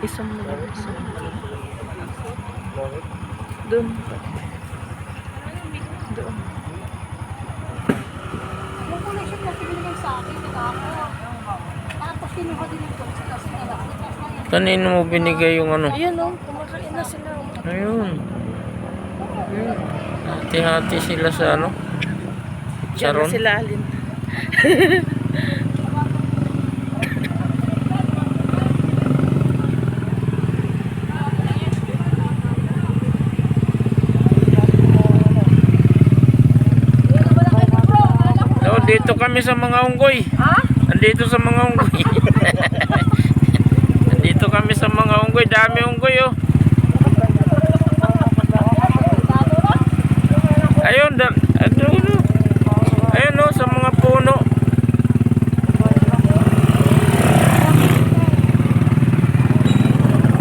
Isang mo lang. Doon. Doon. Yung connection na pinigay sa akin, ako. Tapos kinuha din ito kasi nalaki. Kanino mo binigay yung ano? Ayun o, kumakain na sila. Ayun. Ayun. Hati-hati sila sa ano? Diyan na Charon. sila alin. So, dito kami sa mga unggoy. Ha? Andito sa mga unggoy. Andito kami sa mga unggoy. Dami unggoy oh. Ayun,